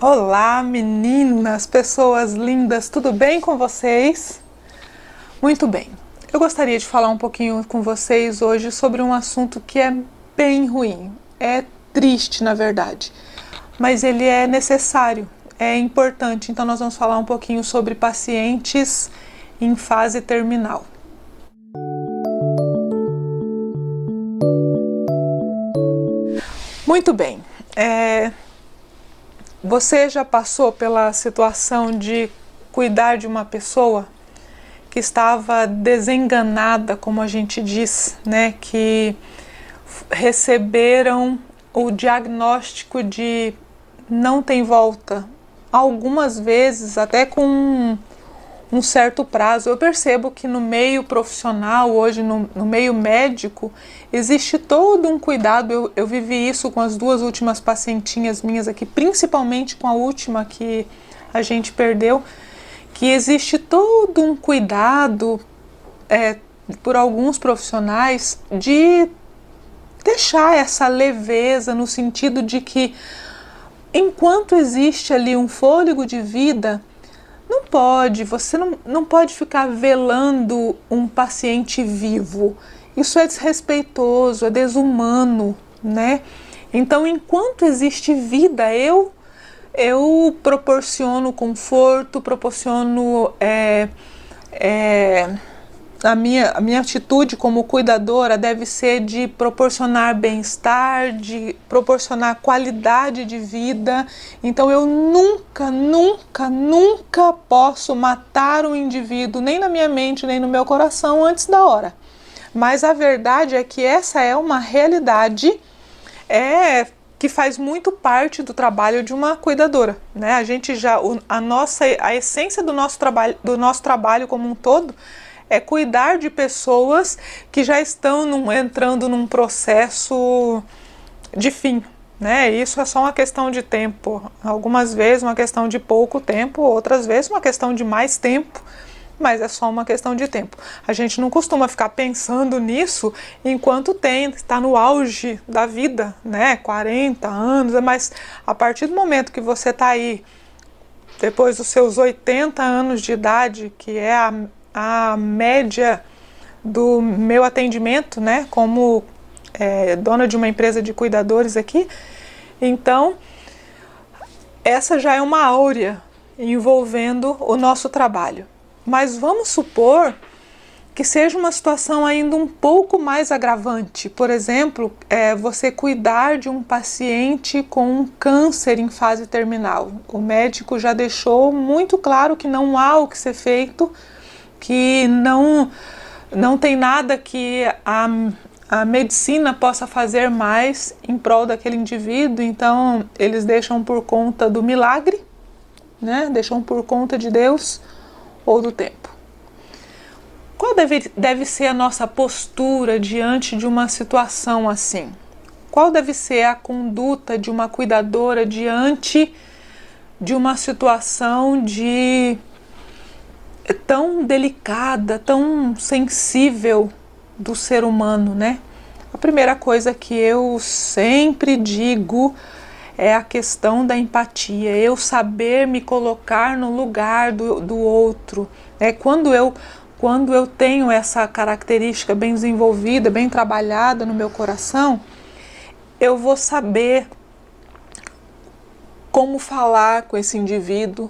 Olá, meninas, pessoas lindas, tudo bem com vocês? Muito bem. Eu gostaria de falar um pouquinho com vocês hoje sobre um assunto que é bem ruim, é triste na verdade, mas ele é necessário, é importante. Então nós vamos falar um pouquinho sobre pacientes em fase terminal. Muito bem. Você já passou pela situação de cuidar de uma pessoa que estava desenganada, como a gente diz, né? Que receberam o diagnóstico de não tem volta, algumas vezes até com um certo prazo. Eu percebo que no meio profissional, hoje no meio médico, existe todo um cuidado. Eu vivi isso com as duas últimas pacientinhas minhas aqui, principalmente com a última que a gente perdeu, que existe todo um cuidado por alguns profissionais de deixar essa leveza no sentido de que enquanto existe ali um fôlego de vida, você não pode ficar velando um paciente vivo. Isso é desrespeitoso, é desumano, né? Então, enquanto existe vida, eu proporciono conforto, proporciono a minha atitude como cuidadora deve ser de proporcionar bem-estar, de proporcionar qualidade de vida. Então eu nunca, nunca, nunca posso matar um indivíduo, nem na minha mente, nem no meu coração, antes da hora. Mas a verdade é que essa é uma realidade que faz muito parte do trabalho de uma cuidadora, né? A gente a essência do nosso trabalho como um todo é cuidar de pessoas que já estão entrando num processo de fim, né? Isso é só uma questão de tempo. Algumas vezes uma questão de pouco tempo, outras vezes uma questão de mais tempo, mas é só uma questão de tempo. A gente não costuma ficar pensando nisso enquanto está no auge da vida, né? 40 anos, mas a partir do momento que você está aí, depois dos seus 80 anos de idade, que é a média do meu atendimento, né, como dona de uma empresa de cuidadores aqui, então essa já é uma áurea envolvendo o nosso trabalho. Mas vamos supor que seja uma situação ainda um pouco mais agravante. Por exemplo, você cuidar de um paciente com um câncer em fase terminal. O médico já deixou muito claro que não há o que ser feito, que não tem nada que a medicina possa fazer mais em prol daquele indivíduo. Então eles deixam por conta do milagre, né? Deixam por conta de Deus ou do tempo. Qual deve ser a nossa postura diante de uma situação assim? Qual deve ser a conduta de uma cuidadora diante de uma situação tão delicada, tão sensível do ser humano, né? A primeira coisa que eu sempre digo é a questão da empatia, eu saber me colocar no lugar do outro. Quando eu tenho essa característica bem desenvolvida, bem trabalhada no meu coração, eu vou saber como falar com esse indivíduo.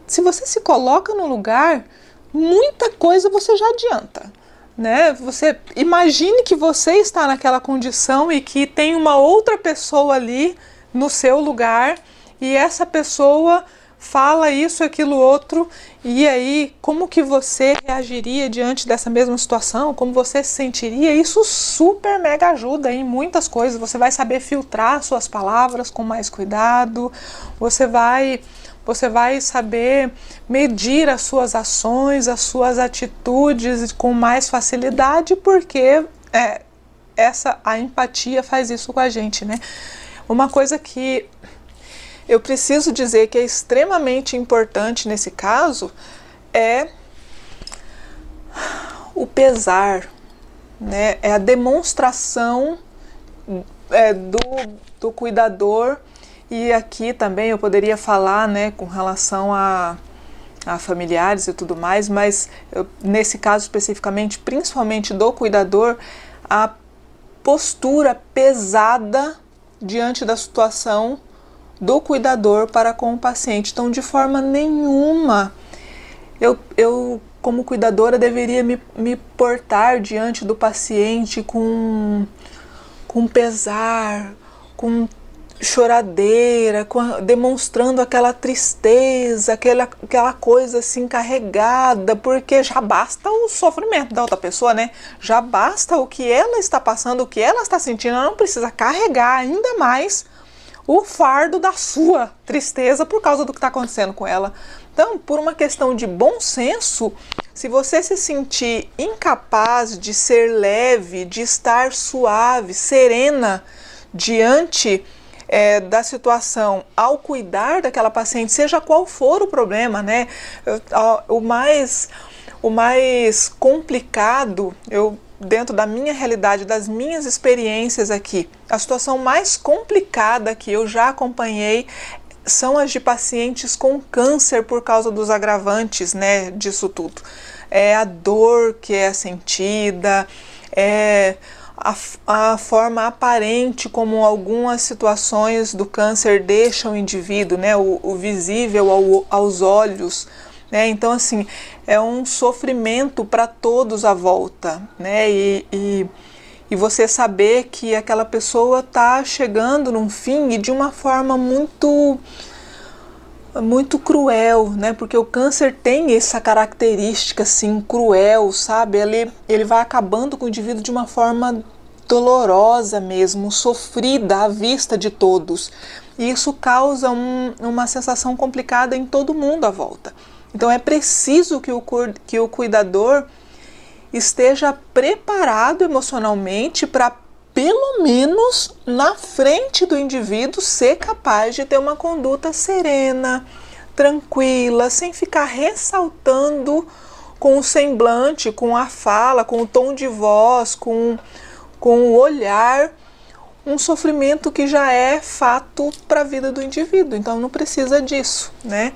Se você se coloca no lugar, muita coisa você já adianta, né? Você imagine que você está naquela condição e que tem uma outra pessoa ali no seu lugar e essa pessoa fala isso, aquilo, outro, e aí como que você reagiria diante dessa mesma situação? Como você se sentiria? Isso super mega ajuda em muitas coisas. Você vai saber filtrar suas palavras com mais cuidado, você vai saber medir as suas ações, as suas atitudes com mais facilidade, porque a empatia faz isso com a gente, né? Uma coisa que eu preciso dizer que é extremamente importante nesse caso é o pesar, né? É a demonstração do cuidador E aqui também eu poderia falar, né, com relação a familiares e tudo mais, mas nesse caso especificamente, principalmente do cuidador, a postura pesada diante da situação do cuidador para com o paciente. Então, de forma nenhuma, eu como cuidadora, deveria me portar diante do paciente com pesar, com choradeira, demonstrando aquela tristeza, aquela coisa assim carregada, porque já basta o sofrimento da outra pessoa, né? Já basta o que ela está passando, o que ela está sentindo, ela não precisa carregar ainda mais o fardo da sua tristeza por causa do que está acontecendo com ela. Então, por uma questão de bom senso, se você se sentir incapaz de ser leve, de estar suave, serena diante da situação, ao cuidar daquela paciente, seja qual for o problema, né? O mais complicado, dentro da minha realidade, das minhas experiências aqui, a situação mais complicada que eu já acompanhei são as de pacientes com câncer por causa dos agravantes, né, disso tudo. É a dor que é sentida, é a forma aparente como algumas situações do câncer deixam o indivíduo, né, o visível aos olhos, né? Então, assim, é um sofrimento para todos à volta, né? E você saber que aquela pessoa está chegando num fim e de uma forma muito cruel, né? Porque o câncer tem essa característica assim cruel, sabe? Ele vai acabando com o indivíduo de uma forma dolorosa mesmo, sofrida à vista de todos. E isso causa uma sensação complicada em todo mundo à volta. Então é preciso que o cuidador esteja preparado emocionalmente para, pelo menos na frente do indivíduo, ser capaz de ter uma conduta serena, tranquila, sem ficar ressaltando com o semblante, com a fala, com o tom de voz, com o olhar, um sofrimento que já é fato para a vida do indivíduo. Então não precisa disso, né?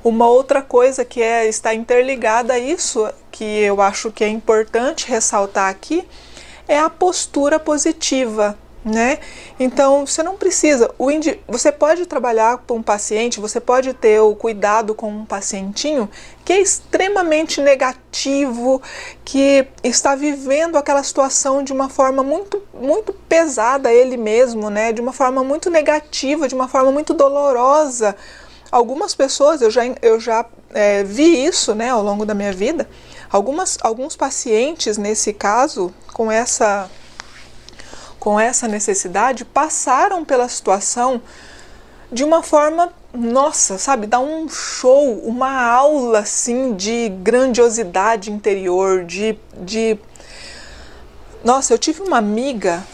Uma outra coisa que está interligada a isso, que eu acho que é importante ressaltar aqui, é a postura positiva, né? Então, você não precisa, você pode trabalhar com um paciente, você pode ter o cuidado com um pacientinho que é extremamente negativo, que está vivendo aquela situação de uma forma muito, muito pesada ele mesmo, né? De uma forma muito negativa, de uma forma muito dolorosa. Algumas pessoas, eu já vi isso, né, ao longo da minha vida, alguns pacientes, nesse caso, com essa necessidade, passaram pela situação de uma forma, nossa, sabe, dá um show, uma aula, assim, de grandiosidade interior, Nossa, eu tive uma amiga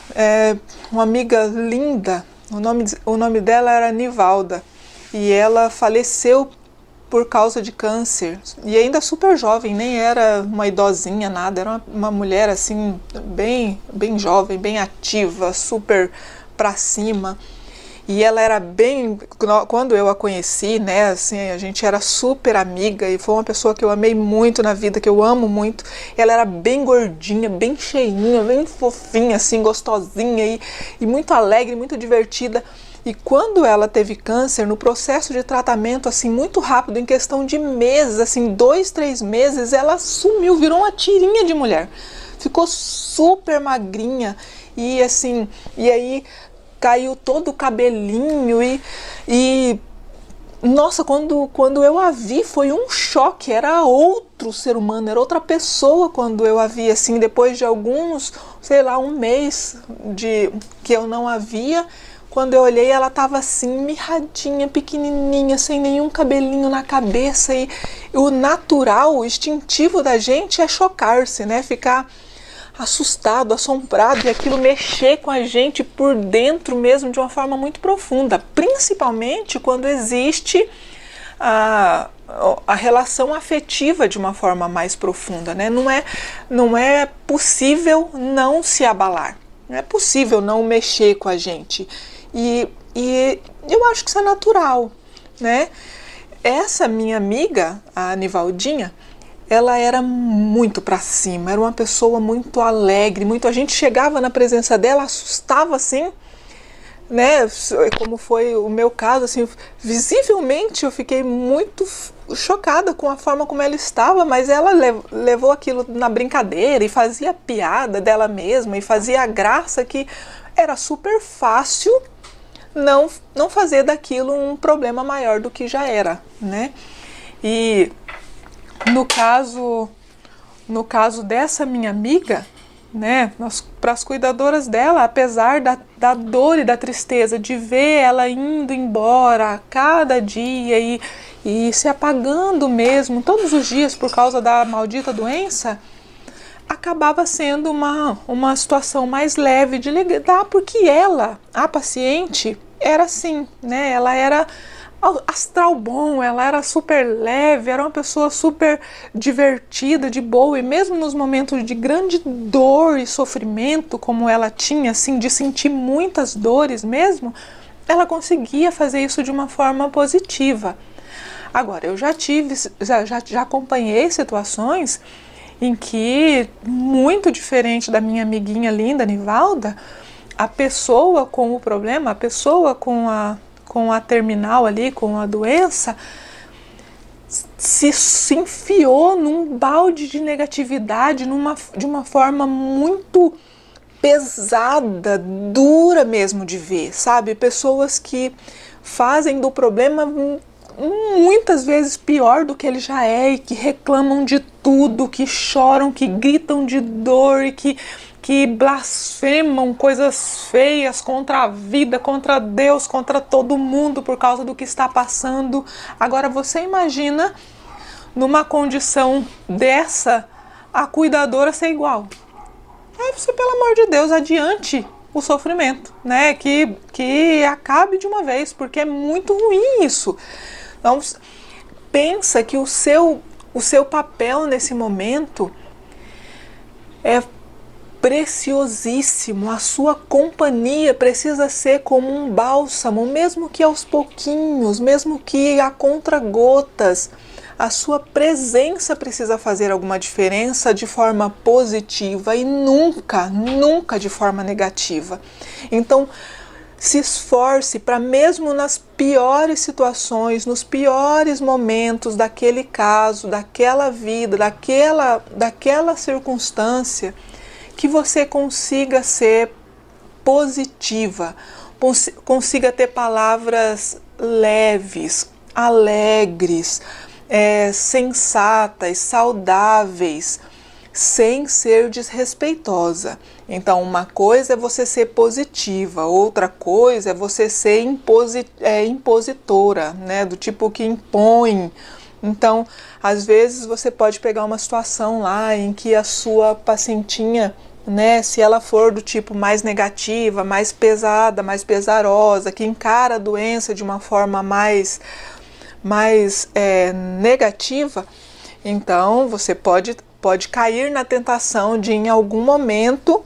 linda, o nome dela era Nivalda, e ela faleceu por causa de câncer, e ainda super jovem, nem era uma idosinha, nada, era uma mulher assim, bem jovem, bem ativa, super pra cima, e ela era bem, quando eu a conheci, né, assim, a gente era super amiga, e foi uma pessoa que eu amei muito na vida, que eu amo muito. Ela era bem gordinha, bem cheinha, bem fofinha, assim, gostosinha, e muito alegre, muito divertida. E quando ela teve câncer, no processo de tratamento, assim, muito rápido, em questão de meses, assim, 2, 3 meses, ela sumiu, virou uma tirinha de mulher. Ficou super magrinha e, assim, e aí caiu todo o cabelinho e nossa, quando eu a vi foi um choque, era outro ser humano, era outra pessoa quando eu a vi, assim, depois de alguns, sei lá, um mês que eu não a via. Quando eu olhei, ela estava assim, mirradinha, pequenininha, sem nenhum cabelinho na cabeça. E o natural, o instintivo da gente é chocar-se, né? Ficar assustado, assombrado, e aquilo mexer com a gente por dentro mesmo de uma forma muito profunda. Principalmente quando existe a relação afetiva de uma forma mais profunda, né? Não é possível não se abalar. Não é possível não mexer com a gente. E E eu acho que isso é natural, né? Essa minha amiga, a Nivaldinha, ela era muito pra cima, era uma pessoa muito alegre, muito, a gente chegava na presença dela, assustava assim, né? Como foi o meu caso, assim, visivelmente eu fiquei muito chocada com a forma como ela estava, mas ela levou aquilo na brincadeira e fazia piada dela mesma e fazia graça, que era super fácil não fazer daquilo um problema maior do que já era, né? E no caso dessa minha amiga, né, para as cuidadoras dela, apesar da dor e da tristeza de ver ela indo embora a cada dia e se apagando mesmo todos os dias por causa da maldita doença, acabava sendo uma situação mais leve de lidar, porque ela, a paciente, era assim, né? Ela era astral bom, ela era super leve, era uma pessoa super divertida, de boa, e mesmo nos momentos de grande dor e sofrimento, como ela tinha, assim, de sentir muitas dores mesmo, ela conseguia fazer isso de uma forma positiva. Agora, eu já acompanhei situações em que, muito diferente da minha amiguinha linda, Nivalda, a pessoa com o problema, a pessoa com a terminal ali, com a doença, se enfiou num balde de negatividade de uma forma muito pesada, dura mesmo de ver, sabe? Pessoas que fazem do problema muitas vezes pior do que ele já é e que reclamam de tudo, que choram, que gritam de dor e que blasfemam coisas feias contra a vida, contra Deus, contra todo mundo por causa do que está passando. Agora você imagina numa condição dessa a cuidadora ser igual. Aí você, pelo amor de Deus, adiante o sofrimento, né? Que acabe de uma vez, porque é muito ruim isso. Então, pensa que o seu papel nesse momento é preciosíssimo. A sua companhia precisa ser como um bálsamo, mesmo que aos pouquinhos, mesmo que a contra-gotas. A sua presença precisa fazer alguma diferença de forma positiva e nunca, nunca de forma negativa. Então, se esforce para, mesmo nas piores situações, nos piores momentos daquele caso, daquela vida, daquela circunstância, que você consiga ser positiva, consiga ter palavras leves, alegres, sensatas, saudáveis, sem ser desrespeitosa. Então, uma coisa é você ser positiva, outra coisa é você ser impositora, né? Do tipo que impõe. Então, às vezes você pode pegar uma situação lá em que a sua pacientinha, né, se ela for do tipo mais negativa, mais pesada, mais pesarosa, que encara a doença de uma forma mais negativa, então você pode cair na tentação de, em algum momento,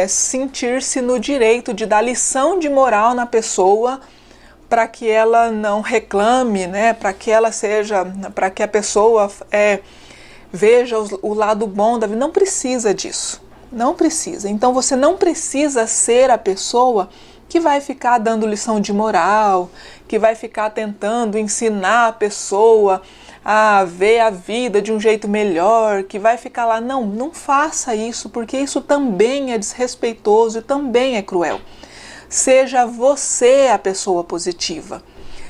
sentir-se no direito de dar lição de moral na pessoa para que ela não reclame, né? Para que a pessoa veja o lado bom da vida. Não precisa disso, não precisa. Então você não precisa ser a pessoa que vai ficar dando lição de moral, que vai ficar tentando ensinar a pessoa a ver a vida de um jeito melhor, que vai ficar lá. Não faça isso, porque isso também é desrespeitoso e também é cruel. Seja você a pessoa positiva.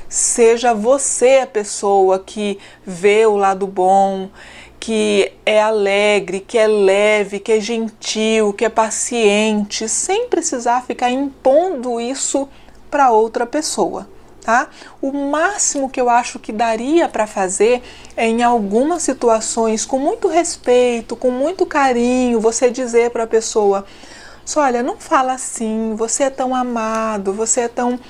Seja você a pessoa que vê o lado bom, que é alegre, que é leve, que é gentil, que é paciente, sem precisar ficar impondo isso para outra pessoa, tá? O máximo que eu acho que daria para fazer é, em algumas situações, com muito respeito, com muito carinho, você dizer para a pessoa: olha, não fala assim, você é tão amado, você é tão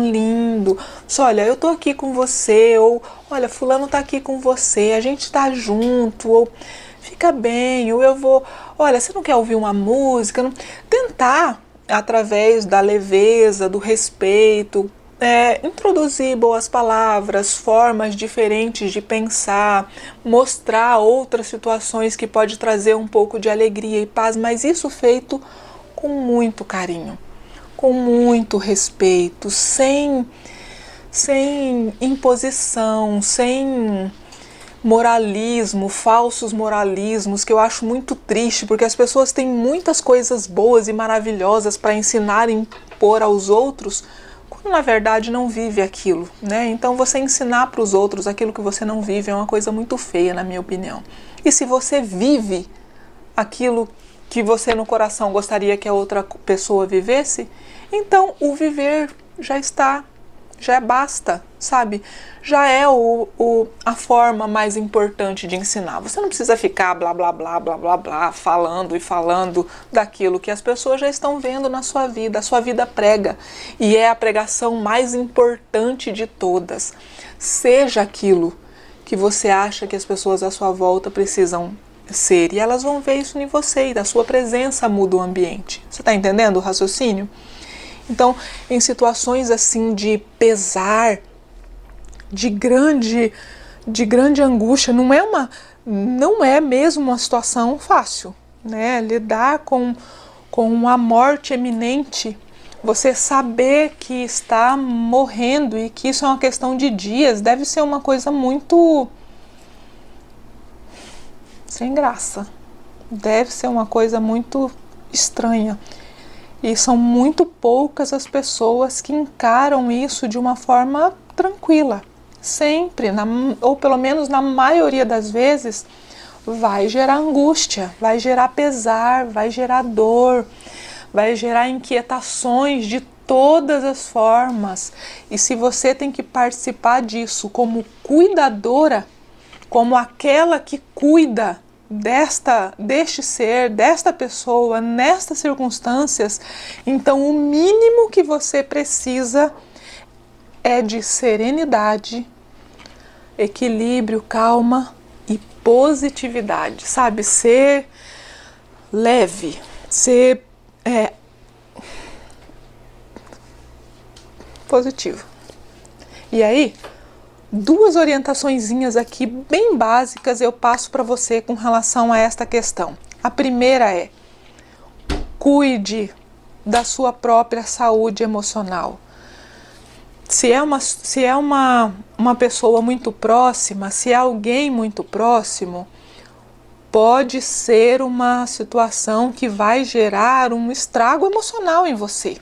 lindo. Olha, eu tô aqui com você, ou olha, fulano tá aqui com você, a gente tá junto, ou fica bem, ou eu vou, olha, você não quer ouvir uma música? Tentar através da leveza, do respeito, introduzir boas palavras, formas diferentes de pensar, mostrar outras situações que pode trazer um pouco de alegria e paz, mas isso feito com muito carinho, com muito respeito, sem imposição, sem moralismo, falsos moralismos, que eu acho muito triste, porque as pessoas têm muitas coisas boas e maravilhosas para ensinar e impor aos outros, quando na verdade não vive aquilo, né? Então você ensinar para os outros aquilo que você não vive é uma coisa muito feia, na minha opinião. E se você vive aquilo que você no coração gostaria que a outra pessoa vivesse, então o viver já basta, sabe? Já é a forma mais importante de ensinar. Você não precisa ficar blá blá blá blá blá blá falando e falando daquilo que as pessoas já estão vendo na sua vida. A sua vida prega e é a pregação mais importante de todas. Seja aquilo que você acha que as pessoas à sua volta precisam ser e elas vão ver isso em você e da sua presença muda o ambiente. Você está entendendo o raciocínio? Então, em situações assim de pesar, de grande angústia, não é mesmo uma situação fácil, né? Lidar com a morte iminente, você saber que está morrendo e que isso é uma questão de dias, deve ser uma coisa muito sem graça, deve ser uma coisa muito estranha. E são muito poucas as pessoas que encaram isso de uma forma tranquila. Sempre, ou pelo menos na maioria das vezes, vai gerar angústia, vai gerar pesar, vai gerar dor, vai gerar inquietações de todas as formas. E se você tem que participar disso como cuidadora, como aquela que cuida deste ser, desta pessoa, nestas circunstâncias, então o mínimo que você precisa é de serenidade, equilíbrio, calma e positividade, sabe? Ser leve, ser positivo. E aí, duas orientaçõezinhas aqui bem básicas eu passo para você com relação a esta questão. A primeira é: cuide da sua própria saúde emocional. Se é uma pessoa muito próxima, se é alguém muito próximo, pode ser uma situação que vai gerar um estrago emocional em você.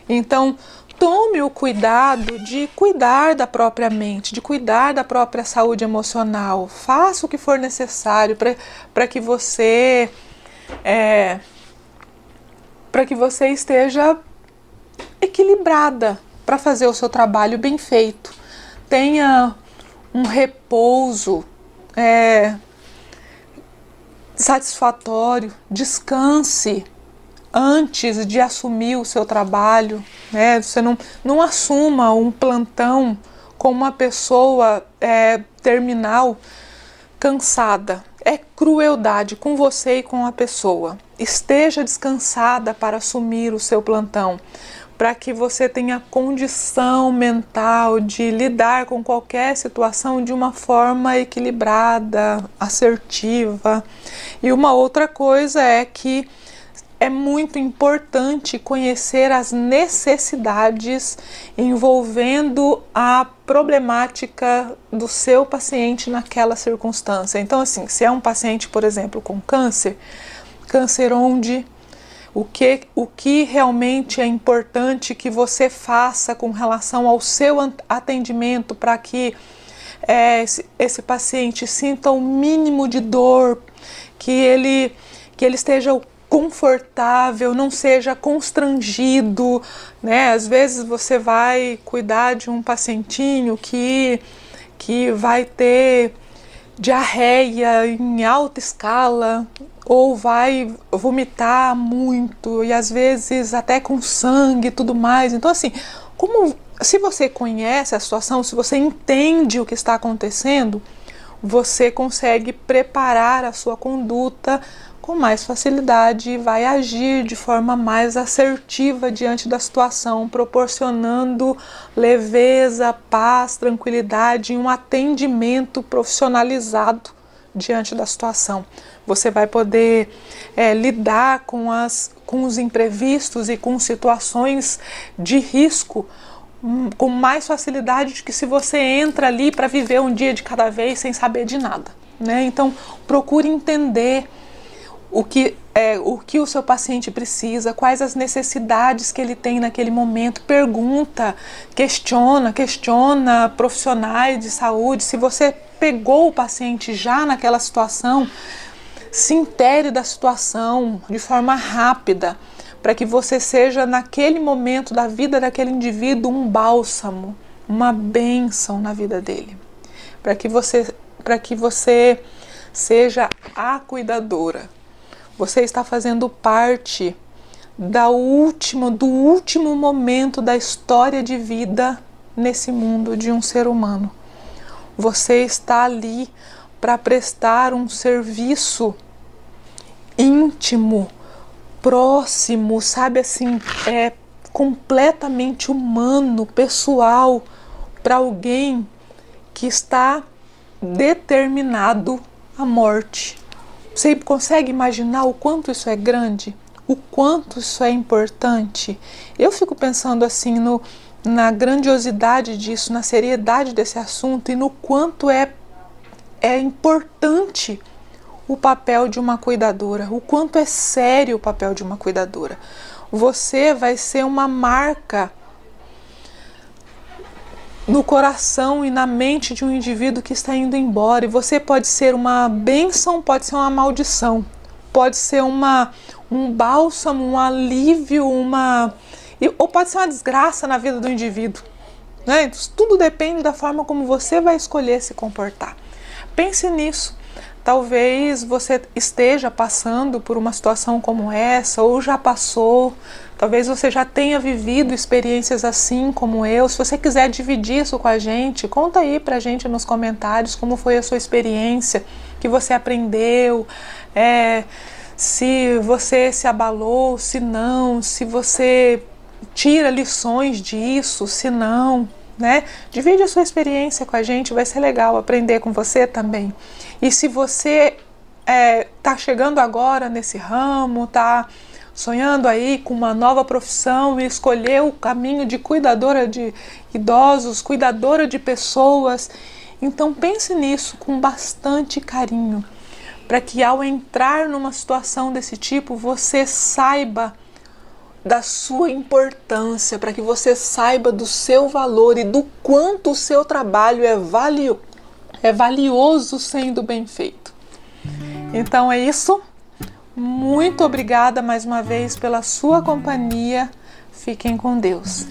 Então, tome o cuidado de cuidar da própria mente, de cuidar da própria saúde emocional. Faça o que for necessário para que você esteja equilibrada para fazer o seu trabalho bem feito. Tenha um repouso satisfatório, descanse antes de assumir o seu trabalho, né? Você não assuma um plantão com uma pessoa terminal cansada. É crueldade com você e com a pessoa. Esteja descansada para assumir o seu plantão, para que você tenha condição mental de lidar com qualquer situação de uma forma equilibrada, assertiva. E uma outra coisa é que é muito importante conhecer as necessidades envolvendo a problemática do seu paciente naquela circunstância. Então, assim, se é um paciente, por exemplo, com câncer onde o que realmente é importante que você faça com relação ao seu atendimento para que esse paciente sinta o mínimo de dor, que ele esteja confortável, não seja constrangido, né? Às vezes você vai cuidar de um pacientinho que vai ter diarreia em alta escala ou vai vomitar muito e às vezes até com sangue e tudo mais. Então, assim, se você conhece a situação, se você entende o que está acontecendo, você consegue preparar a sua conduta com mais facilidade vai agir de forma mais assertiva diante da situação, proporcionando leveza, paz, tranquilidade e um atendimento profissionalizado diante da situação. Você vai poder lidar com os imprevistos e com situações de risco com mais facilidade do que se você entra ali para viver um dia de cada vez sem saber de nada, né? Então, procure entender o que o seu paciente precisa, quais as necessidades que ele tem naquele momento, pergunta, questiona profissionais de saúde. Se você pegou o paciente já naquela situação, se intere da situação de forma rápida, para que você seja, naquele momento da vida daquele indivíduo, um bálsamo, uma bênção na vida dele. Para que você seja a cuidadora. Você está fazendo parte do último momento da história de vida nesse mundo de um ser humano. Você está ali para prestar um serviço íntimo, próximo, sabe assim, completamente humano, pessoal, para alguém que está determinado à morte. Você consegue imaginar o quanto isso é grande? O quanto isso é importante? Eu fico pensando assim na grandiosidade disso, na seriedade desse assunto e no quanto é importante o papel de uma cuidadora, o quanto é sério o papel de uma cuidadora. Você vai ser uma marca no coração e na mente de um indivíduo que está indo embora, e você pode ser uma bênção, pode ser uma maldição, pode ser um bálsamo, um alívio, ou pode ser uma desgraça na vida do indivíduo, né? Tudo depende da forma como você vai escolher se comportar. Pense nisso. Talvez você esteja passando por uma situação como essa, ou já passou. Talvez você já tenha vivido experiências assim como eu. Se você quiser dividir isso com a gente, conta aí pra gente nos comentários como foi a sua experiência, o que você aprendeu, se você se abalou, se não, se você tira lições disso, se não, né? Divide a sua experiência com a gente, vai ser legal aprender com você também. E se você tá chegando agora nesse ramo, tá sonhando aí com uma nova profissão e escolheu o caminho de cuidadora de idosos, cuidadora de pessoas, então pense nisso com bastante carinho, para que ao entrar numa situação desse tipo, você saiba da sua importância, para que você saiba do seu valor e do quanto o seu trabalho é valioso sendo bem feito. Então é isso. Muito obrigada mais uma vez pela sua companhia. Fiquem com Deus.